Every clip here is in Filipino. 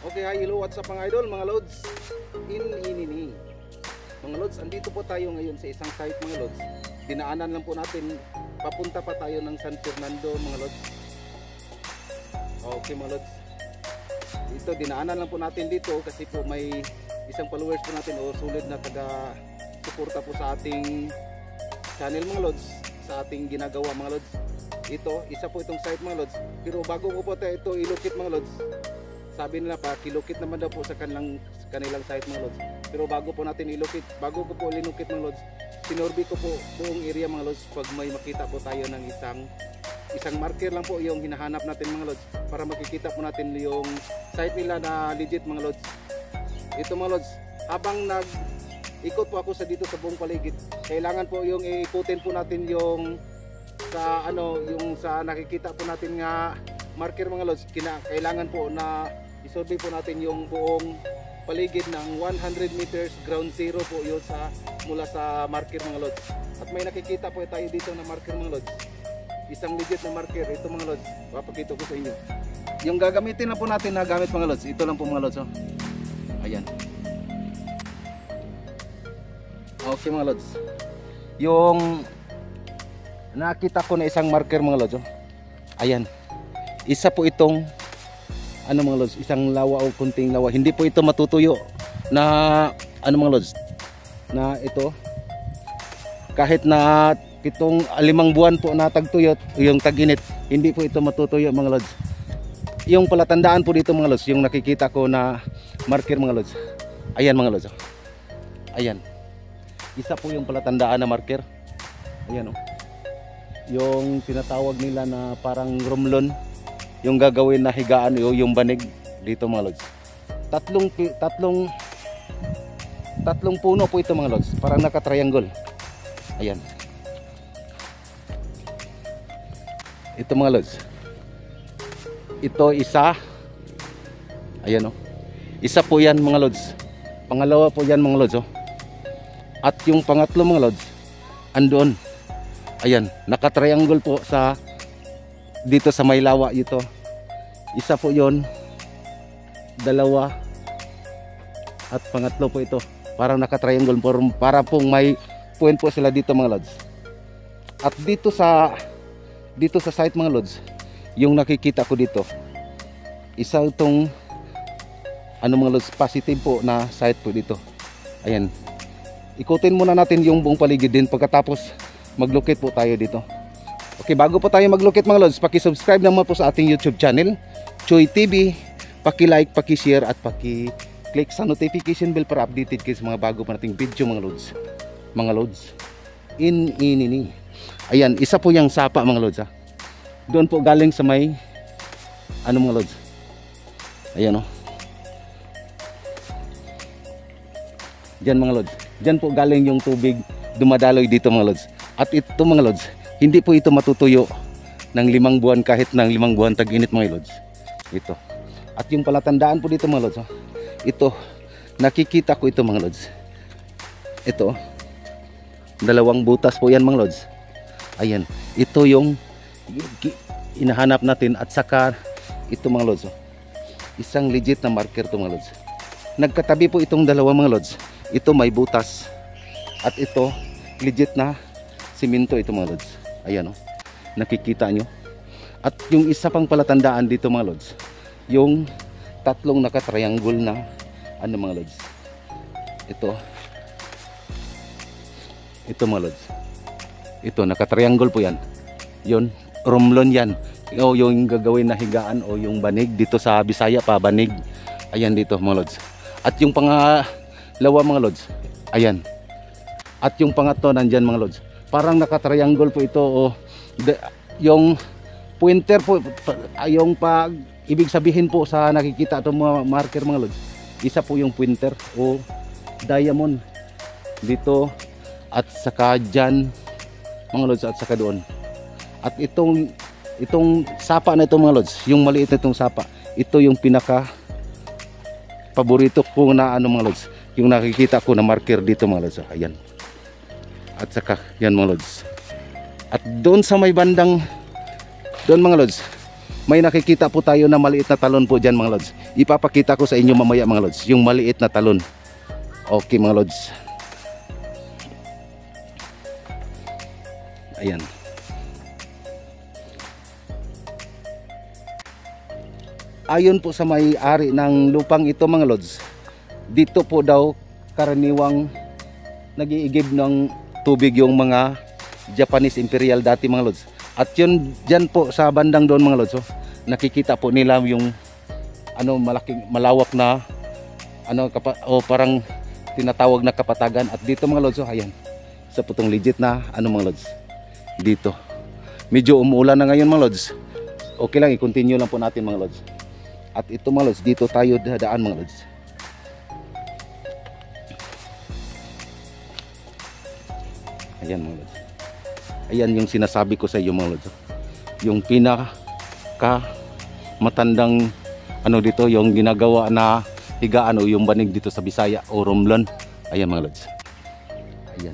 Okay, hi, hello, what's up mga idol, mga lods? Inini. Mga lods, andito po tayo ngayon sa isang site mga lods. Dinaanan lang po natin, papunta pa tayo ng San Fernando mga lods. Okay mga lods. Dito, dinaanan lang po natin dito kasi po may isang followers po natin o sulit na taga-suporta po sa ating channel mga lods, sa ating ginagawa mga lods. Ito, isa po itong site mga lods. Pero bago ko po tayo ito ilukit mga lods, sabi nila pa kilukit naman daw po sa kanilang site mga lods. Pero bago po natin ilukit, bago ko po linukit mga lods, sinorbi ko po buong area mga lods pag may makita po tayo ng isang marker lang po yung hinahanap natin mga lods, para makikita po natin yung site nila na legit mga lods. Ito mga lods, habang ikot po ako sa dito sa buong paligid, kailangan po yung ikutin po natin yung sa nakikita po natin nga marker mga lods. Kailangan po na isurvey po natin yung buong paligid ng 100 meters ground zero po yun mula sa marker mga lods. At may nakikita po tayo dito na marker mga lods, isang legit na marker. Ito mga lods, papakita ko sa inyo yung gagamitin na po natin na gamit mga lods. Ito lang po mga lods, oh. Ayan. Okay mga lods, yung nakita ko na isang marker mga lods, oh. Ayan, isa po itong mga lods, isang lawa o kunting lawa. Hindi po ito matutuyo na mga lods, na ito kahit na 5 buwan po na tagtuyot yung tag-init, hindi po ito matutuyo mga lods. Yung palatandaan po dito mga lods, yung nakikita ko na marker mga lods. Ayan mga lods, ayan, isa po yung palatandaan na marker. Ayan, oh. Yung tinatawag nila na parang romlon, yung gagawin na higaan o yung banig dito mga lods. Tatlong puno po ito mga lods, parang naka-triangle. Ayan. Ito mga lods, ito isa. Ayan, oh. Isa po yan mga lods. Pangalawa po yan mga lods, oh. At yung pangatlo mga lods, andoon. Ayan, naka-triangle po dito sa may lawa ito. Isa po yon, dalawa, at pangatlo po ito. Parang naka-triangle po, para pong may point po sila dito mga lods. At dito sa site mga lods, yung nakikita ko dito, isa itong mga lods, positive po na site po dito. Ayan, ikutin muna natin yung buong paligid din, pagkatapos maglukit po tayo dito. Okay, bago po tayo maglukit mga lods, paki-subscribe naman po sa ating YouTube channel, Choy TV. Paki-like, paki-share at paki-click sa notification bell para updated kayo sa mga bago pa nating video mga lods. Mga lods, inini. Ayan, isa po yung sapa mga lods, ha. Doon po galing sa may mga lods. Ayan, oh. Diyan mga lods, diyan po galing yung tubig dumadaloy dito mga lods. At ito mga lods, hindi po ito matutuyo ng 5 buwan, kahit ng 5 buwan tag-init mga lods. Ito. At yung palatandaan po dito mga lods, oh. Ito, nakikita ko ito mga lods. Ito, 2 butas po yan mga lods. Ayan, ito yung inahanap natin. At saka ito mga lods, oh. Isang legit na marker to mga lods. Nagkatabi po itong 2 mga lods. Ito may butas, at ito legit na simento ito mga lods. Ayan, oh. Nakikita nyo. At yung isa pang palatandaan dito mga lods, yung 3 naka-triangle na mga lods. Ito mga lods, ito naka-triangle po yan. Yun, romlon yan. O yung gagawin na higaan o yung banig dito sa Bisaya pa, banig. Ayan dito mga lods. At yung pangalawa mga lods, ayan. At yung pangatlo nandyan mga lods, parang naka-triangle po ito, o yung pointer po, yung ibig sabihin po sa nakikita itong mga marker mga lods, isa po yung pointer o diamond dito, at saka dyan mga lods, at saka doon. At itong sapa na ito mga lods, yung maliit na itong sapa, ito yung pinaka paborito ko na mga lods, yung nakikita ko na marker dito mga lods. Ayan. At saka yan mga lods. At doon sa may bandang doon mga lods, may nakikita po tayo na maliit na talon po dyan mga lods. Ipapakita ko sa inyo mamaya mga lods, yung maliit na talon. Okay mga lods. Ayan. Ayon po sa may-ari ng lupang ito mga lods, dito po daw karaniwang nag-iigib ng tubig yung mga Japanese Imperial dati mga lods. At yun dyan po sa bandang doon mga lods, nakikita po nila yung malaking malawak na parang tinatawag na kapatagan. At dito mga lods, ayan, sa putong legit na mga lods. Dito medyo umuulan na ngayon mga lods. Okay lang, i-continue lang po natin mga lods. At ito mga lods, dito tayo dadaan mga lods. Ayan mga lods. Ayan yung sinasabi ko sa iyo mga lods. Yung pinaka matandang dito, yung ginagawa na higaan o yung banig dito sa Bisaya o Romblon. Ayan mga lods. Ayan.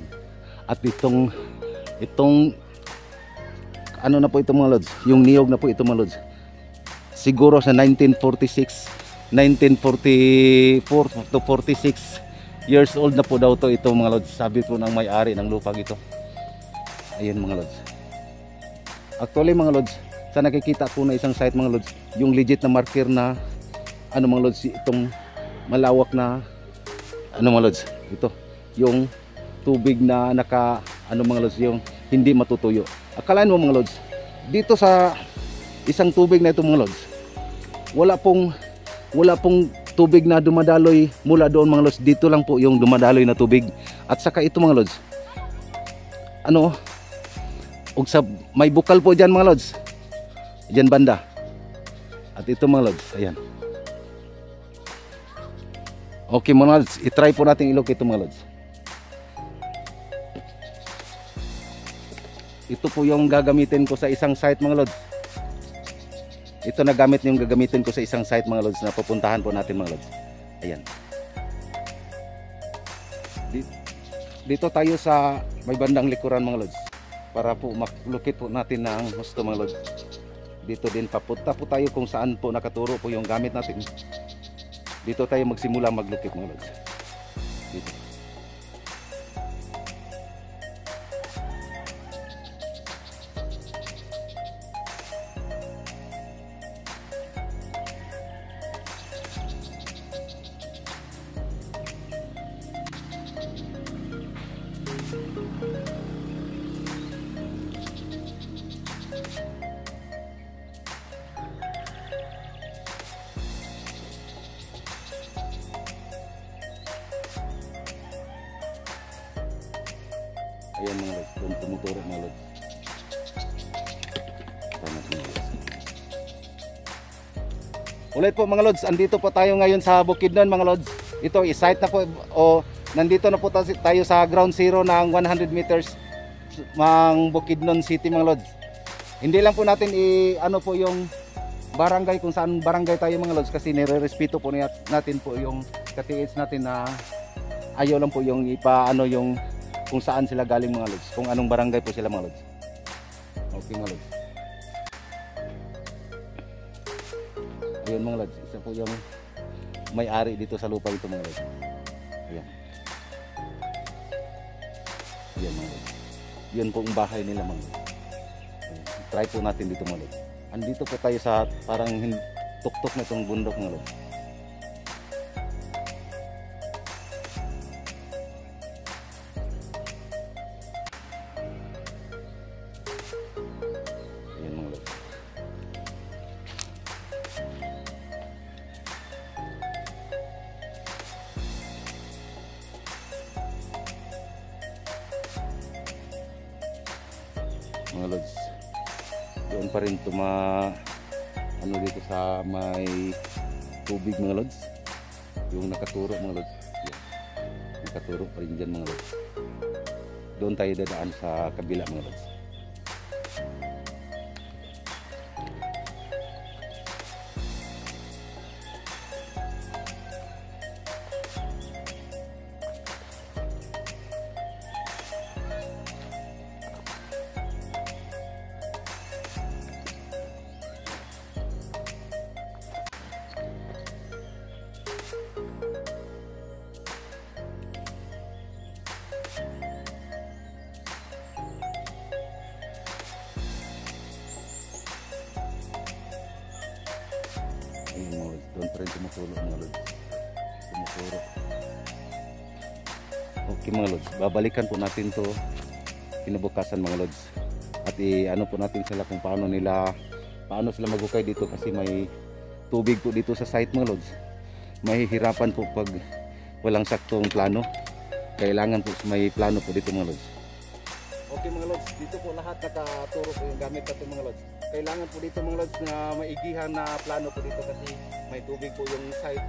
At itong na po ito mga lods, yung niyog na po ito mga lods. Siguro sa 1946, 1944 to 46 years old na po daw to ito mga lods. Sabi po ng may-ari ng lupang ito. Ayan mga lods. Actually mga lods, sa nakikita po na isang site mga lods, yung legit na marker na mga lods, itong malawak na mga lods, ito yung tubig na mga lods, yung hindi matutuyo. Akalaan mo mga lods, dito sa isang tubig na ito mga lods, wala pong tubig na dumadaloy mula doon mga lods. Dito lang po yung dumadaloy na tubig. At saka ito mga lods, may bukal po dyan mga lods, dyan banda. At ito mga lods, ayan. Okay mga lods, itry po natin ilok ito mga lods. Ito po yung gagamitin ko sa isang site mga lods. Ito na gamit yung gagamitin ko sa isang site mga lods na pupuntahan po natin mga lods. Ayan. Dito tayo sa may bandang likuran mga lods, para po maklukit po natin ng husto mga lods. Dito din papunta po tayo kung saan po nakaturo po yung gamit natin. Dito tayo magsimula maglukit mga lods. Dito. Ayan mga lods, doon tumuturo mga lods. Ulit po mga lods, andito po tayo ngayon sa Bukidnon mga lods. Ito i-site na po, nandito na po tayo sa ground zero ng 100 meters ng Bukidnon City mga lods. Hindi lang po natin po yung barangay, kung saan barangay tayo mga lods, kasi nire-respeto po natin po yung katiits natin na ayaw lang po yung yung kung saan sila galing mga lods, kung anong barangay po sila mga lods. Okay mga lods. Ayun mga lods, isa po yung may-ari dito sa lupa ito mga lods. Ayan. Ayan mga lods. Yun po ang bahay nila mga lods. Ayan. Try po natin dito mga lods. Andito po tayo sa parang tuktok na itong bundok mga lods. Mga lods, doon pa rin dito sa may tubig mga lods, yung nakaturo mga lods. Yan. Nakaturo pa rin dyan mga lods. Doon tayo dadaan sa kabila mga lods. tumutulo mga lods. Tumuturo. Okay mga lods, babalikan po natin to kinabukasan mga lods. At ano po natin sila kung paano sila magukay dito kasi may tubig po dito sa site mga lods. Mahihirapan po pag walang saktong plano. Kailangan po may plano po dito mga lods. Okay mga lods, dito po lahat nakaturo po yung gamit natin mga lods. Kailangan po dito mga lods na maigihan na plano po dito kasi may tubig po yung site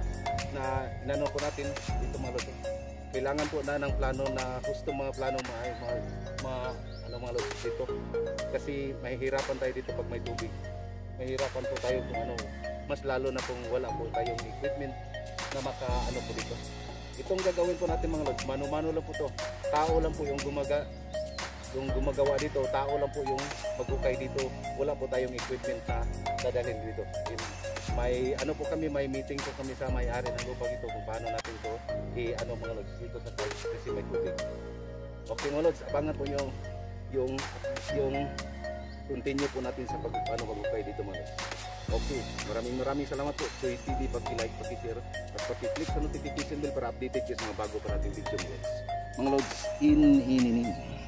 na inano po natin dito mga lods. Kailangan po na ng plano na gusto mga plano ano mga lods dito. Kasi mahihirapan tayo dito pag may tubig. Mahihirapan po tayo kung ano, mas lalo na kung wala po tayong equipment na ano po dito. Itong gagawin po natin mga lods, mano-mano lang po to. Tao lang po yung gumagawa dito, tao lang po yung magukay dito. Wala po tayong equipment na dadalhin dito. May ano po kami, may meeting po kami sa may-ari ng lupa dito kung paano natin to ano mga lods dito sa site kasi may tubig. Okay mga lods, abangan po nyo yung continue po natin sa paano magukay dito mga lods. Okay, maraming salamat po Choy TV, pag-like, pag-share at pag-click sa notification bell para updated kayo sa mga bago pa nating video mga lods. Mga lods, in.